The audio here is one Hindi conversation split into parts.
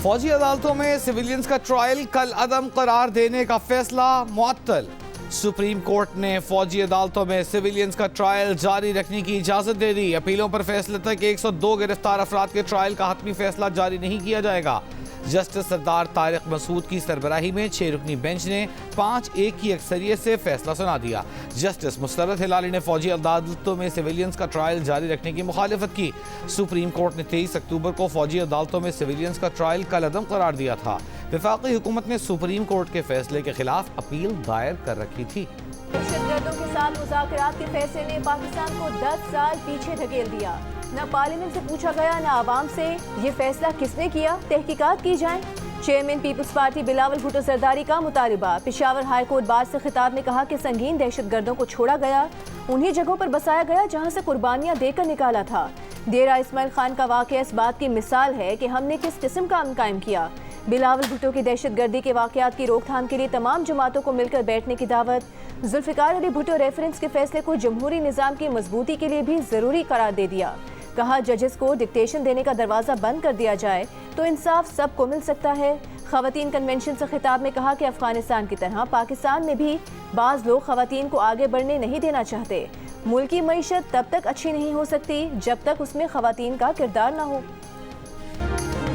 फौजी अदालतों में सिविलियंस का ट्रायल कल अदम करार देने का फैसला मुअत्तल। सुप्रीम कोर्ट ने फौजी अदालतों में सिविलियंस का ट्रायल जारी रखने की इजाजत दे दी। अपीलों पर फैसले तक 102 गिरफ्तार अफराद के ट्रायल का हतमी फैसला जारी नहीं किया जाएगा। जस्टिस सरदार तारिक मसूद की सरबराही में 6 रुकनी बेंच ने 5-1 की अक्सरियत से फैसला सुना दिया। जस्टिस मुस्तरद हिलाली ने फौजी अदालतों में सिविलियंस का ट्रायल जारी रखने की मुखालिफत की। सुप्रीम कोर्ट ने 23 अक्टूबर को फौजी अदालतों में सिविलियंस का ट्रायल कल अदम करार दिया था। वफाकी हुकूमत ने सुप्रीम कोर्ट के फैसले के खिलाफ अपील दायर कर रखी थी। दहशतगर्दों के साथ मुज़ाकरात के फैसले ने पाकिस्तान को 10 साल पीछे धकेल दिया। न पार्लियामेंट से पूछा गया न आवाम से ये फैसला किसने किया, तहकीकात की जाए। Chairman people's party Bilawal Bhutto Zardari का मुतालिबा। पेशावर हाई कोर्ट बार से खिताब में कहा कि संगीन दहशतगर्दों को छोड़ा गया, उन्हीं जगहों पर बसाया गया जहां से कुर्बानियां देकर निकाला था। डेरा इस्माइल खान का वाक़या इस बात की मिसाल है कि हमने किस किस्म का अमन कायम किया। बिलावल भुट्टो की दहशतगर्दी के वाक़यात की रोकथाम के लिए तमाम जमातों को मिलकर बैठने की दावत। जुल्फ़िकार अली भुट्टो रेफरेंस के फैसले को जमहूरी निज़ाम की मजबूती के लिए भी ज़रूरी करार दे दिया। कहा जजेस को डिक्टेशन देने का दरवाज़ा बंद कर दिया जाए तो इंसाफ सबको मिल सकता है। ख़वातीन कन्वेंशन से खिताब में कहा कि अफगानिस्तान की तरह पाकिस्तान में भी बाज़ लोग ख़वातीन को आगे बढ़ने नहीं देना चाहते। मुल्क की मईशत तब तक अच्छी नहीं हो सकती जब तक उसमें ख़वातीन का किरदार न हो।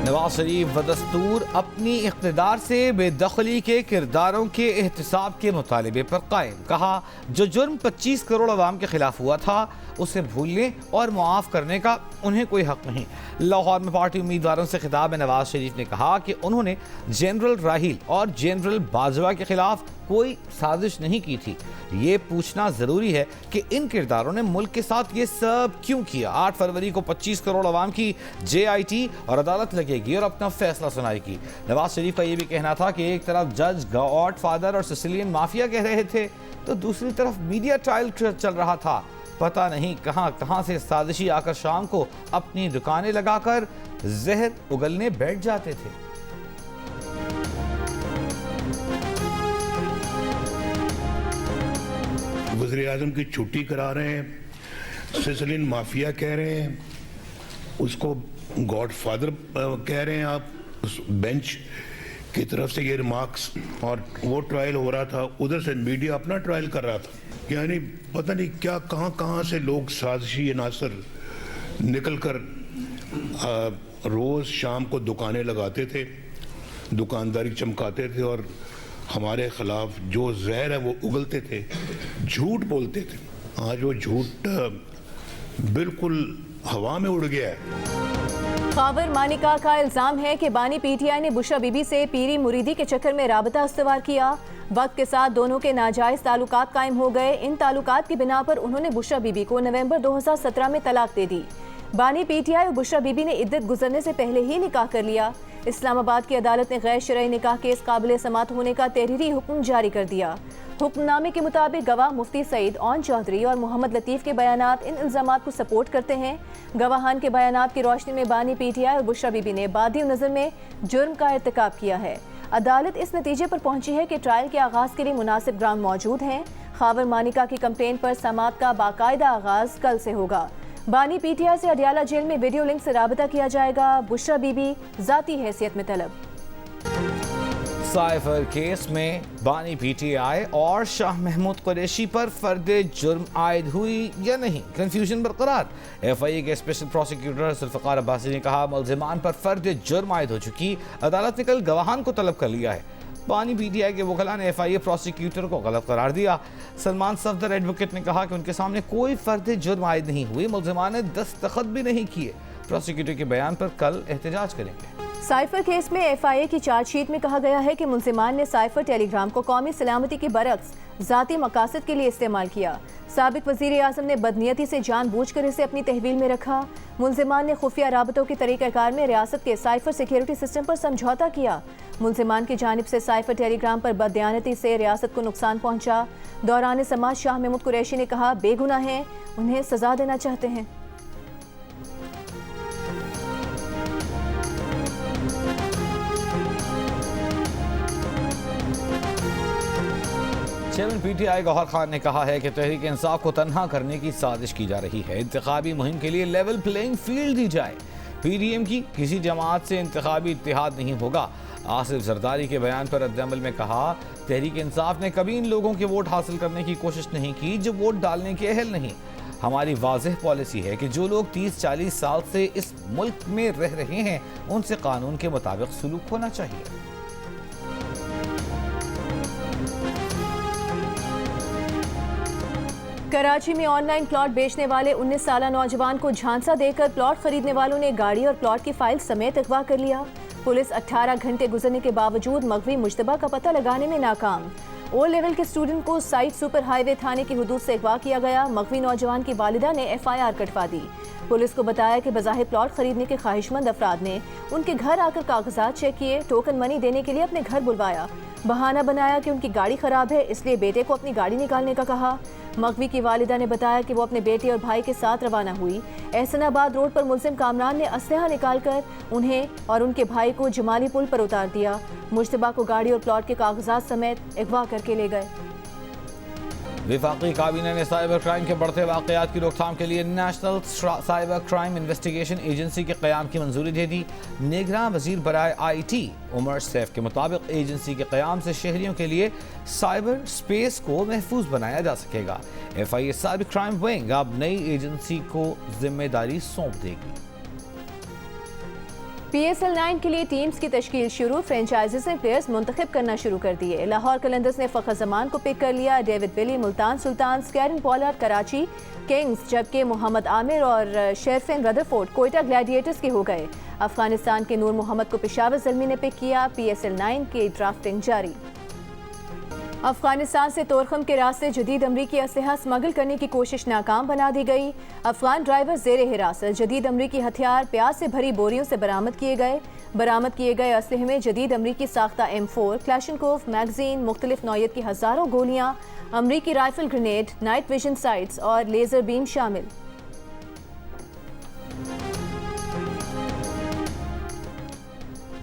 नवाज शरीफ बदस्तूर अपनी इक़्तिदार से बेदखली के किरदारों के एहतसाब के मुतालिबे पर कायम। कहा जो जुर्म 25 करोड़ अवाम के खिलाफ हुआ था उसे भूलने और मुआफ़ करने का उन्हें कोई हक नहीं। लाहौर में पार्टी उम्मीदवारों से खिताब में नवाज शरीफ ने कहा कि उन्होंने जनरल राहील और जनरल बाजवा के खिलाफ कोई साजिश नहीं की थी। ये पूछना ज़रूरी है कि इन किरदारों ने मुल्क के साथ ये सब क्यों किया। 8 फरवरी को 25 करोड़ अवाम की JIT और अदालत लगेगी और अपना फैसला सुनाएगी। नवाज शरीफ का ये भी कहना था कि एक तरफ जज, गॉड फादर और सिसिलियन माफिया कह रहे थे तो दूसरी तरफ मीडिया ट्रायल चल रहा था। पता नहीं कहां कहां से साजिशी आकर शाम को अपनी दुकानें लगाकर जहर उगलने बैठ जाते थे। वज़ीर-ए-आज़म की छुट्टी करा रहे हैं, सिसिलियन माफिया कह रहे हैं, उसको गॉड फादर कह रहे हैं आप। उस बेंच की तरफ से ये रिमार्क्स और वो ट्रायल हो रहा था, उधर से मीडिया अपना ट्रायल कर रहा था। यानी पता नहीं क्या कहां कहां से लोग साजिशी अनासर निकल कर रोज़ शाम को दुकानें लगाते थे, दुकानदारी चमकाते थे और हमारे ख़िलाफ़ जो जहर है वो उगलते थे, झूठ बोलते थे। आज वो झूठ बिल्कुल हवा में उड़ गया है। खावर मानिका का इल्ज़ाम है कि बानी PTI ने बुशरा बीबी से पीरी मुरीदी के चक्कर में राबता इस्तेवाल किया। वक्त के साथ दोनों के नाजायज़ ताल्लुकात कायम हो गए। इन ताल्लुकात की बिना पर उन्होंने बुशरा बीबी को नवंबर 2017 में तलाक दे दी। बानी PTI और बुशरा बीबी ने इद्दत गुजरने से पहले ही निकाह कर लिया। इस्लामाबाद की अदालत ने गैर शरई निकाह केस काबिल समात होने का तहरीरी हुक्म जारी कर दिया। हुक्मनामे के मुताबिक गवाह मुफ्ती सईद ओन चौधरी और मोहम्मद लतीफ़ के बयानात इन इल्ज़ामात को सपोर्ट करते हैं। गवाहान के बयानात की रोशनी में बानी PTI और बुशरा बीबी ने बादी नज़र में जुर्म का इर्तिकाब किया है। अदालत इस नतीजे पर पहुंची है कि ट्रायल के आगाज़ के लिए मुनासिब ग्राउंड मौजूद हैं। खावर मानिका की कंप्लेन पर समात का बाकायदा आगाज़ कल से होगा। बानी PTI से अडियाला जेल में वीडियो लिंक से राबता किया जाएगा। बुशरा बीबी ज़ाती हैसियत में तलब। साइफर केस में बानी PTI और शाह महमूद कुरैशी पर फर्द जुर्म आयद हुई या नहीं, कंफ्यूजन बरकरार। FIA के स्पेशल प्रोसिक्यूटर जुल्फ़िकार अब्बासी ने कहा मुल्ज़िमान पर फर्द जुर्म आयद हो चुकी। अदालत ने कल गवाहान को तलब कर लिया है। बानी PTI के वकला ने FIA प्रोसिक्यूटर को गलत करार दिया। सलमान सफदर एडवोकेट ने कहा कि उनके सामने कोई फर्द जुर्म आयद नहीं हुई, मुल्ज़िमान ने दस्तखत भी नहीं किए। प्रोसिक्यूटर के बयान पर कल एहतजाज करेंगे। साइफर केस में FIA की चार्जशीट में कहा गया है कि मुल्ज़िमान ने साइफर टेलीग्राम को कौमी सलामती के बरक्स ज़ाती मकासद के लिए इस्तेमाल किया। साबिक वज़ीर-ए-आज़म ने बदनीयती से जानबूझकर इसे अपनी तहवील में रखा। मुल्ज़िमान ने खुफिया राबतों के तरीक़ाकार में रियासत के साइफर सिक्योरिटी सिस्टम पर समझौता किया। मुल्ज़िमान की जानिब से साइफर टेलीग्राम पर बदयानती से रियासत को नुकसान पहुँचा। दौरान समाज शाह महमूद कुरैशी ने कहा बेगुनाह हैं, उन्हें सज़ा देना चाहते हैं। चेयरमैन PTI गौहर खान ने कहा है कि तहरीक इंसाफ को तन्हा करने की साजिश की जा रही है। इंतखाबी मुहिम के लिए लेवल प्लेइंग फील्ड दी जाए। PDM की किसी जमात से इंतखाबी इत्तेहाद नहीं होगा। आसिफ जरदारी के बयान पर रद्द-ए-अमल में कहा, तहरीक इंसाफ ने कभी इन लोगों के वोट हासिल करने की कोशिश नहीं की जो वोट डालने के अहल नहीं। हमारी वाज़ेह पॉलिसी है कि जो लोग 30-40 साल से इस मुल्क में रह रहे हैं उनसे कानून के मुताबिक सलूक होना चाहिए। कराची में ऑनलाइन प्लॉट बेचने वाले 19 साला नौजवान को झांसा देकर प्लॉट खरीदने वालों ने गाड़ी और प्लॉट की फाइल समेत अगवा कर लिया। पुलिस 18 घंटे गुजरने के बावजूद मगवी मुश्तबा का पता लगाने में नाकाम। ओ लेवल के स्टूडेंट को साइड सुपर हाईवे थाने की हुदूद से अगवा किया गया। मगवी नौजवान की वालिदा ने FIR कटवा दी। पुलिस को बताया कि बज़ाहिर प्लॉट खरीदने के ख्वाहिशमंद अफराद ने उनके घर आकर कागजात चेक किए, टोकन मनी देने के लिए अपने घर बुलवाया। बहाना बनाया कि उनकी गाड़ी खराब है, इसलिए बेटे को अपनी गाड़ी निकालने का कहा। मगवी की वालिदा ने बताया कि वो अपने बेटे और भाई के साथ रवाना हुई। एहसनाबाद रोड पर मुल्जिम कामरान ने असलहा निकालकर उन्हें और उनके भाई को जमाली पुल पर उतार दिया। मुश्तबा को गाड़ी और प्लॉट के कागजात समेत अगवा करके ले गए। वफाकी काबीना ने साइबर क्राइम के बढ़ते वाक़यात की रोकथाम के लिए national cyber crime investigation agency के क़याम की मंजूरी दे दी। निगरान वज़ीर बराए IT उमर सैफ के मुताबिक एजेंसी के क़याम से शहरियों के लिए साइबर स्पेस को महफूज बनाया जा सकेगा। FIA साइबर क्राइम विंग अब नई एजेंसी को जिम्मेदारी सौंप देगी। PSL 9 के लिए टीम्स की तश्कील शुरू। फ्रेंचाइजीज ने प्लेयर्स मुंतखब करना शुरू कर दिए। लाहौर कलंदर्स ने फ़खर जमान को पिक कर लिया। David Willey Multan Sultans, Kieron Pollard Karachi Kings, जबकि मोहम्मद आमिर और शेरफिन रदरफोर्ड कोयटा ग्लैडिएटर्स के हो गए। अफगानिस्तान के नूर मोहम्मद को पेशावर ज़ल्मी ने पिक किया। PSL 9 की ड्राफ्टिंग जारी। अफगानिस्तान से तोरखम के रास्ते जदीद अमरीकी असलहा स्मगल करने की कोशिश नाकाम बना दी गई। अफगान ड्राइवर जेर हिरासत। जदीद अमरीकी हथियार प्याज से भरी बोरियों से बरामद किए गए। बरामद किए गए असलहे में जदीद अमरीकी साख्ता M4, क्लैशनकोफ मैगजीन, मुख्तलिफ नौयत की हज़ारों गोलियाँ, अमरीकी rifle grenade, night vision sites और लेजर बीम शामिल।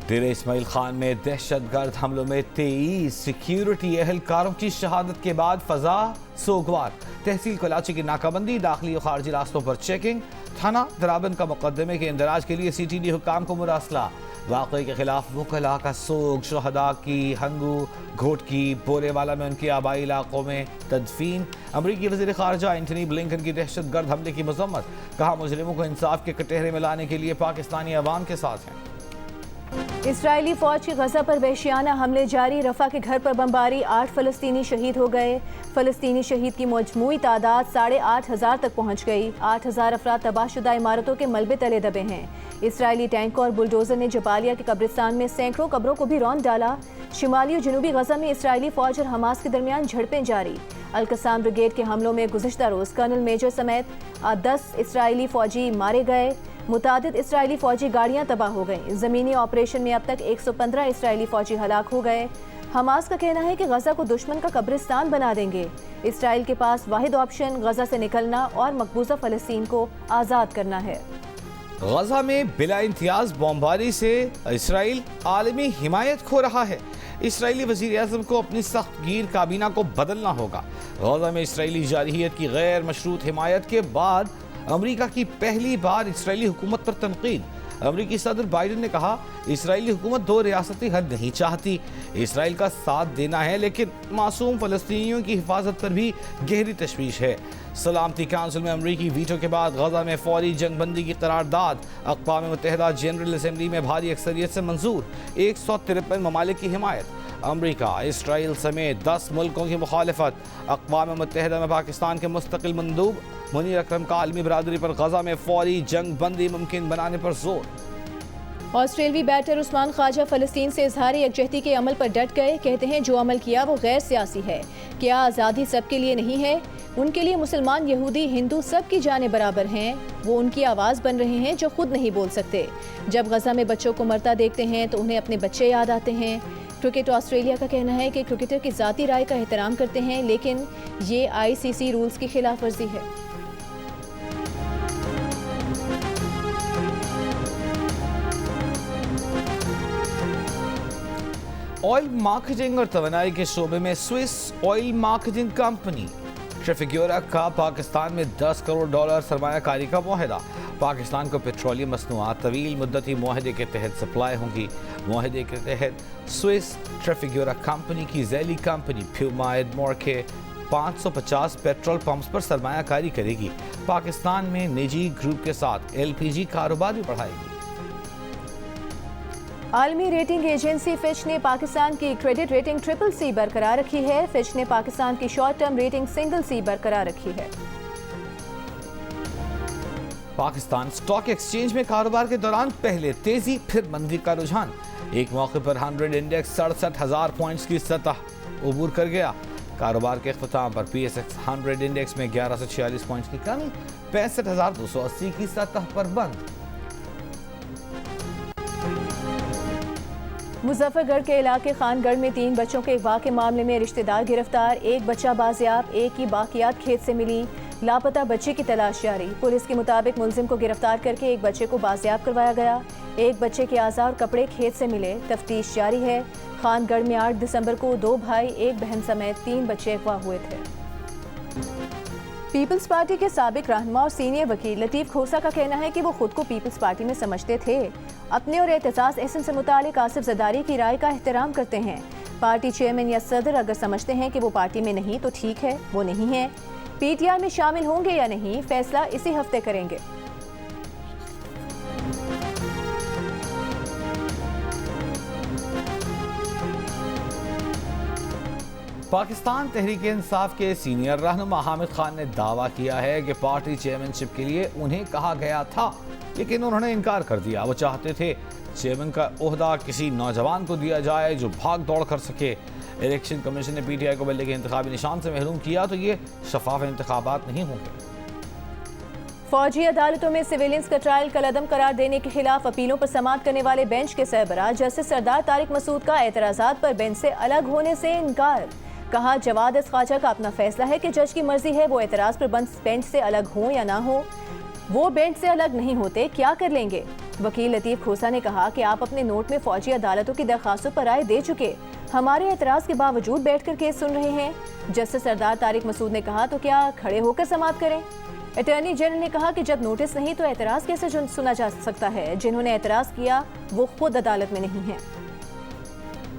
डेरे इस्माइल खान में दहशतगर्द हमलों में 23 सिक्योरिटी एहलकारों की शहादत के बाद फजा सोगवार। तहसील कराची की नाकाबंदी, दाखिली और खारजी रास्तों पर चेकिंग। थाना दराबन का मुकदमे के इंदराज के लिए CTD हुकाम को मुरासला। वाक़े के खिलाफ वकला का सोग। शहदा की हंगू घोटकी बोरेवाला में उनके आबाई इलाकों में तदफीन। अमरीकी वज़ीर ख़ारजा एंटनी ब्लिंकन की दहशतगर्द हमले की मज़म्मत। कहा, मुजरिमों को इंसाफ के कटहरे में लाने के लिए पाकिस्तानी अवाम के साथ हैं। इसराइली फौज की गजा पर वहशियाना हमले जारी। रफा के घर पर बमबारी, 8 फ़लस्तीनी शहीद हो गए। फ़लस्तीनी शहीद की मजमूई तादाद 8,500 तक पहुँच गई। 8,000 अफराद तबाहशुदा इमारतों के मलबे तले दबे हैं। इसराइली टैंकों और बुलडोजर ने जबालिया के कब्रिस्तान में सैकड़ों कब्रों को भी रौंद डाला। शिमाली और जनूबी गजा में इसराइली फौज और हमास के दरमियान झड़पें जारी। अल-कसाम ब्रिगेड के हमलों में गुज़िश्ता रोज़ कर्नल मेजर समेत 10 इसराइली फौजी मारे गए। मुतादिद इसराइली फौजी गाड़ियां तबाह हो गईं। ज़मीनी ऑपरेशन में अब तक 115 इसराइली फौजी हलाक हो गए। हमास का कहना है कि गजा को दुश्मन का कब्रिस्तान बना देंगे। इसराइल के पास वाहिद ऑप्शन गजा से निकलना और मकबूजा फ़लस्तीन को आज़ाद करना है। गजा में बिला इम्तियाज बमबारी से इसराइल आलमी हिमायत खो रहा है। इसराइली वज़ीर आज़म को अपनी सख्त गिर काबीना को बदलना होगा। गजा में इसराइली जारहियत की गैर मशरूत हिमायत के बाद अमेरिका की पहली बार इसराइली हुकूमत पर तनकीद। अमेरिकी सदर बाइडन ने कहा, इसराइली हुकूमत 2 रियासती हल नहीं चाहती, इसराइल का साथ देना है, लेकिन मासूम फ़लस्तीनियों की हिफाजत पर भी गहरी तशवीश है। सलामती काउंसिल में अमरीकी वीटो के बाद गजा में फौरी जंगबंदी की करारदाद अक़वाम मुत्तहिदा जनरल असम्बली में भारी अक्सरियत से मंजूर। 153 ममालिक की हिमायत। अमरीका, इसराइल समेत 10 मुल्कों की मुखालफत। अक़वाम मुत्तहिदा में पाकिस्तान के मुस्तकिल मंदूब मुनीर अकरम का आलमी बरादरी पर गजा में फौरी जंग बंदी मुमकिन बनाने पर जोर। ऑस्ट्रेलवी बैटर उस्मान ख्वाजा फ़लस्तीन से इजहारी यकजहती के अमल पर डट गए। कहते हैं, जो अमल किया वो गैर सियासी है। क्या आज़ादी सबके लिए नहीं है? उनके लिए मुसलमान, यहूदी, हिंदू सब की जानें बराबर हैं। वो उनकी आवाज़ बन रहे हैं जो खुद नहीं बोल सकते। जब गजा में बच्चों को मरता देखते हैं तो उन्हें अपने बच्चे याद आते हैं। क्रिकेट ऑस्ट्रेलिया का कहना है कि क्रिकेटर की ज़ाती राय का एहतराम करते हैं, लेकिन ये ICC रूल्स की खिलाफ वर्जी है। ऑयल मार्केटिंग और तवानाई के शोबे में स्विस ऑयल मार्केटिंग कंपनी ट्रैफिक्योरा का पाकिस्तान में $10 करोड़ सरमायाकारी का मुआहदा। पाकिस्तान को पेट्रोलियम मसनूआत तवील मुद्दती मुआहदे के तहत सप्लाई होंगी। मुआहदे के तहत स्विस ट्रैफिक्योरा कंपनी की झैली कंपनी प्यूमा एडमोर के 550 पेट्रोल पंप्स पर सरमायाकारी करेगी। पाकिस्तान में निजी ग्रुप के साथ LPG कारोबार भी बढ़ाएगी। आलमी रेटिंग एजेंसी फिच ने पाकिस्तान की क्रेडिट रेटिंग CCC बरकरार रखी है। फिच ने पाकिस्तान की शॉर्ट टर्म रेटिंग C बरकरार रखी है। पाकिस्तान स्टॉक एक्सचेंज में कारोबार के दौरान पहले तेजी फिर मंदी का रुझान। एक मौके पर 100 इंडेक्स 67,000 पॉइंट्स की सतह उबूर कर गया। कारोबार के अख्ताम पर PSX 100 इंडेक्स में 1146 पॉइंट्स की कमी 65,280 की सतह पर बंद। मुजफ्फरगढ़ के इलाके खानगढ़ में 3 बच्चों के अगवा के मामले में रिश्तेदार गिरफ्तार। एक बच्चा बाजियाब, एक की बाकियात खेत से मिली। लापता बच्चे की तलाश जारी। पुलिस के मुताबिक मुलजिम को गिरफ्तार करके एक बच्चे को बाजियाब करवाया गया। एक बच्चे के आज़ा और कपड़े खेत से मिले। तफ्तीश जारी है। खानगढ़ में 8 दिसंबर को 2 भाई, 1 बहन समेत 3 बच्चे अगवा हुए थे। पीपल्स पार्टी के साबिक रहनुमा और सीनियर वकील लतीफ़ खोसा का कहना है कि वो खुद को पीपल्स पार्टी में समझते थे। अपने और एहतसास अहसन से मुतालिक आसिफ जरदारी की राय का एहतराम करते हैं। पार्टी चेयरमैन या सदर अगर समझते हैं कि वो पार्टी में नहीं तो ठीक है, वो नहीं है। PTI में शामिल होंगे या नहीं, फैसला इसी हफ्ते करेंगे। पाकिस्तान तहरीक इंसाफ के सीनियर रहनुमा हामिद खान ने दावा किया है कि पार्टी चेयरमैनशिप के लिए उन्हें कहा गया था, लेकिन उन्होंने इनकार कर दिया। वो चाहते थे चेयरमैन का ओहदा किसी नौजवान को दिया जाए जो भाग दौड़ कर सके। इलेक्शन कमीशन ने PTI को बल्ले के इंतखाबी निशान से महरूम किया तो ये शफाफ इंतखाबात नहीं होंगे। फौजी अदालतों में सिविलियंस का ट्रायल कलअदम करार देने के खिलाफ अपीलों पर समाअत करने वाले बेंच के सरबराह जस्टिस सरदार तारिक मसूद का एतराज़ात पर बेंच से अलग होने से इनकार। कहा जवाद एस ख्वाजा का अपना फैसला है कि जज की मर्जी है वो एतराज़ पर बेंच से अलग हो या ना हो। वो बेंच से अलग नहीं होते, क्या कर लेंगे। वकील लतीफ़ खोसा ने कहा कि आप अपने नोट में फौजी अदालतों की दरखास्तों पर राय दे चुके, हमारे एतराज़ के बावजूद बैठकर केस सुन रहे हैं। जस्टिस सरदार तारिक मसूद ने कहा तो क्या खड़े होकर समाअत करें। अटॉर्नी जनरल ने कहा कि जब नोटिस नहीं तो एतराज़ कैसे सुना जा सकता है। जिन्होंने एतराज़ किया वो खुद अदालत में नहीं है।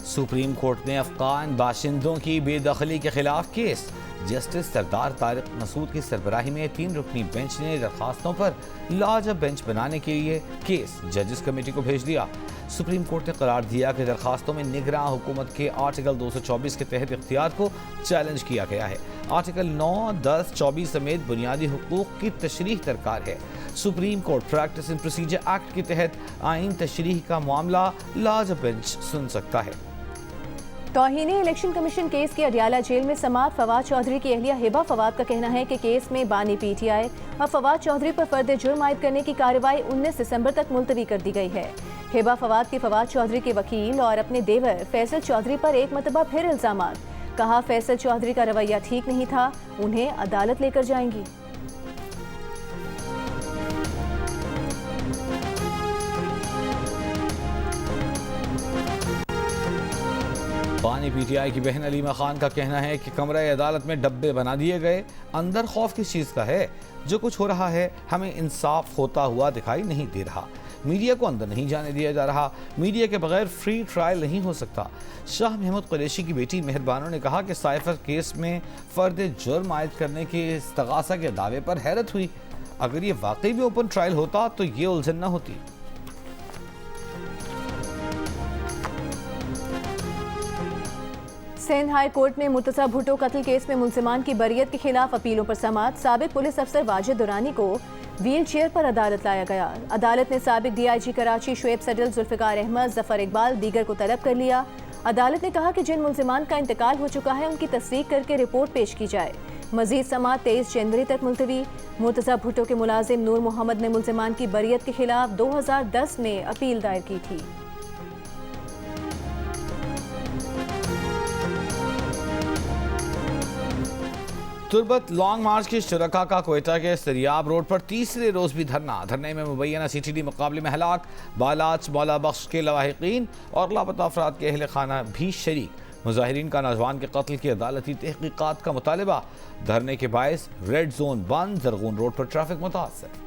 सुप्रीम कोर्ट ने अफगान बाशिंदों की बेदखली के खिलाफ केस। जस्टिस सरदार तारिक मसूद की सरबराही में 3 रुकनी बेंच ने दरखास्तों पर लाजब बेंच बनाने के लिए केस जजेस कमेटी को भेज दिया। सुप्रीम कोर्ट ने करार दिया कि दरखास्तों में निगरां हुकूमत के आर्टिकल 224 के तहत इख्तियार को चैलेंज किया गया है। आर्टिकल 9, 10, 24 समेत बुनियादी हुकूक की तशरीह दरकार है। Supreme court practice and procedure act के तहत आइन तशरीह का मामला लाजब बेंच सुन सकता है। तौहीन इलेक्शन कमीशन केस की अडियाला जेल में समाअत फवाद चौधरी की अहलिया हिबा फवाद का कहना है कि केस में बानी PTI और फवाद चौधरी पर फर्द जुर्म आयद करने की कार्रवाई 19 दिसंबर तक मुलतवी कर दी गई है। हिबा फवाद के फवाद चौधरी के वकील और अपने देवर फैसल चौधरी पर एक मरतबा फिर इल्जामात। कहा फैसल चौधरी का रवैया ठीक नहीं था, उन्हें अदालत लेकर जाएंगी। बानी PTI की बहन अलीमा खान का कहना है कि कमरा अदालत में डब्बे बना दिए गए। अंदर खौफ किस चीज़ का है। जो कुछ हो रहा है हमें इंसाफ होता हुआ दिखाई नहीं दे रहा। मीडिया को अंदर नहीं जाने दिया जा रहा। मीडिया के बगैर फ्री ट्रायल नहीं हो सकता। शाह महमूद कुरैशी की बेटी मेहरबानो ने कहा कि साइफर केस में फर्द जुर्म आयद करने के इस्तगासा के दावे पर हैरत हुई। अगर ये वाकई भी ओपन ट्रायल होता तो ये उलझन न होती। सिंध हाई कोर्ट में मुर्तज़ा भुट्टो कत्ल केस में मुलजिमान की बरियत के खिलाफ अपीलों पर समाअत। साबिक पुलिस अफसर वाजिद दुरानी को व्हील चेयर पर अदालत लाया गया। अदालत ने साबिक DIG कराची शुएब सडल, जुल्फ़िकार अहमद, जफर इकबाल दीगर को तलब कर लिया। अदालत ने कहा कि जिन मुलजिमान का इंतकाल हो चुका है उनकी तस्दीक करके रिपोर्ट पेश की जाए। मजीद समाअत 23 जनवरी तक मुलतवी। मुर्तज़ा भुट्टो के मुलाजिम नूर मोहम्मद ने मुलजिमान की बरियत के खिलाफ 2010 में अपील दायर की थी। तुर्बत लॉन्ग मार्च के शुरका का कोयटा के सरियाब रोड पर तीसरे रोज भी धरने में मुबैना CTD मुकाबले में हलाक, बालाच मौला बख्श के लवाहिकीन और लापता अफराद के अहल खाना भी शरीक। मुजाहिरीन का नौजवान के कत्ल की अदालती तहकीकात का मुतालबा। धरने के बायस रेड जोन बंद, जरगून रोड पर ट्रैफिक मुतासर।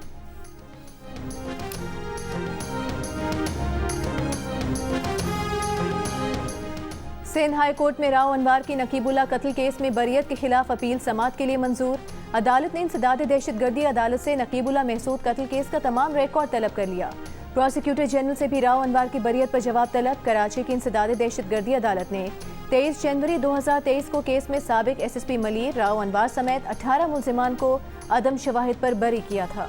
सिंध हाई कोर्ट में राव अनवार की नकीबुल्ला कत्ल केस में बरियत के खिलाफ अपील समाअत के लिए मंजूर। अदालत ने इंसदाद दहशतगर्दी अदालत से नकीबुल्ला महसूद कत्ल केस का तमाम रिकॉर्ड तलब कर लिया। प्रोसिक्यूटर जनरल से भी राव अनवार की बरियत पर जवाब तलब। कराची की इंसदाद दहशतगर्दी अदालत ने 23 जनवरी 2023 को केस में साबिक SSP मलीर, राव अनवार समेत 18 मुल्जिमान को अदम शवाहिद पर बरी किया था।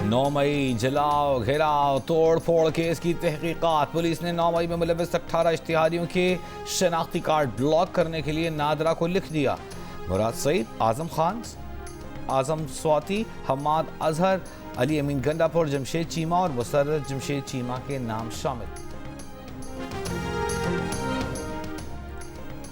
नौ मई जलाओ, घेराव, तोड़ फोड़ केस की तहकीकात। पुलिस ने 9 मई में मुलविस 18 इश्तिहारियों के शनाख्ती कार्ड ब्लॉक करने के लिए नादरा को लिख दिया। मुराद सईद, आजम खान, आजम स्वाति, हम्माद अजहर, अली अमीन गंडापुर, जमशेद चीमा और मुसर्रत जमशेद चीमा के नाम शामिल।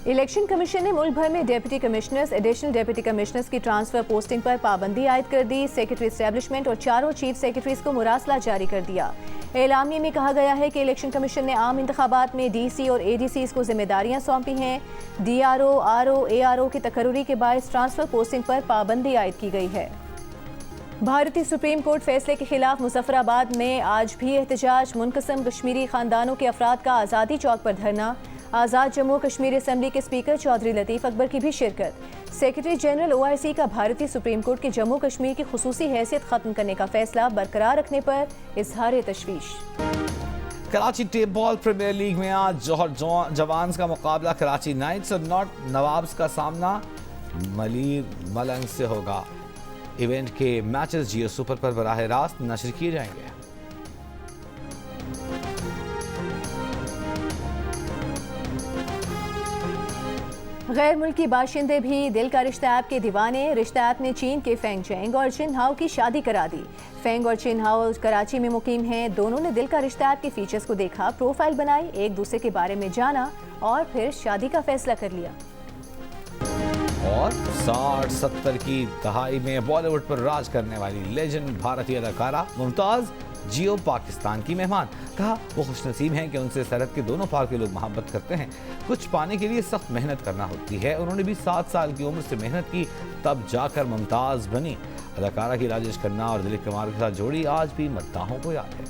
इलेक्शन कमीशन ने मुल्क भर में deputy commissioners, additional deputy commissioners की ट्रांसफर पोस्टिंग पर पाबंदी आयद कर दी। सेक्रेटरी एस्टेब्लिशमेंट और चारों चीफ सेक्रेटरीज को मुरासला जारी कर दिया। एलामिया में कहा गया है कि इलेक्शन कमीशन ने आम इंतखाबात में DC और ADCs को जिम्मेदारियां सौंपी हैं। DRO, RO, ARO की तकर्री के बायस ट्रांसफर पोस्टिंग पर पाबंदी आयद की गई है। भारतीय सुप्रीम कोर्ट फैसले के खिलाफ मुजफ्फराबाद में आज भी एहतजाज। मुनकसम कश्मीरी खानदानों के अफराद का आज़ादी चौक पर धरना। आज़ाद जम्मू कश्मीर असम्बली के स्पीकर चौधरी लतीफ़ अकबर की भी शिरकत। सेक्रेटरी जनरल OIC का भारतीय सुप्रीम कोर्ट के जम्मू कश्मीर की खुसूसी हैसियत खत्म करने का फैसला बरकरार रखने पर इजहार तशवीश। Karachi tape ball premier league में आज जौहर जवान्स का मुकाबला कराची नाइट्स और नॉट नवाब्स का सामना मलीर मलंग से होगा। इवेंट के मैचेस जियो सुपर पर बराह रास्त नशर किए जाएंगे। गैर मुल्की बाशिंदे भी दिल का रिश्ता ऐप के दीवाने। रिश्ता ऐप ने चीन के फेंग चेंग और चिन हाओ की शादी करा दी। फेंग और चिन हाओ कराची में मुकीम हैं। दोनों ने दिल का रिश्ता ऐप के फीचर्स को देखा, प्रोफाइल बनाई, एक दूसरे के बारे में जाना और फिर शादी का फैसला कर लिया। और 60-70 की दहाई में बॉलीवुड पर राज करने वाली लेजेंड भारतीय अदाकारा मुमताज जियो पाकिस्तान की मेहमान। कहा वो खुशनसीब हैं कि उनसे सरहद के दोनों पार के लोग मोहब्बत करते हैं। कुछ पाने के लिए सख्त मेहनत करना होती है। उन्होंने भी 7 साल की उम्र से मेहनत की, तब जाकर मुमताज बनी। अदाकारा की राजेश खन्ना और दिलीप कुमार के साथ जोड़ी आज भी मद्दाहों को याद है।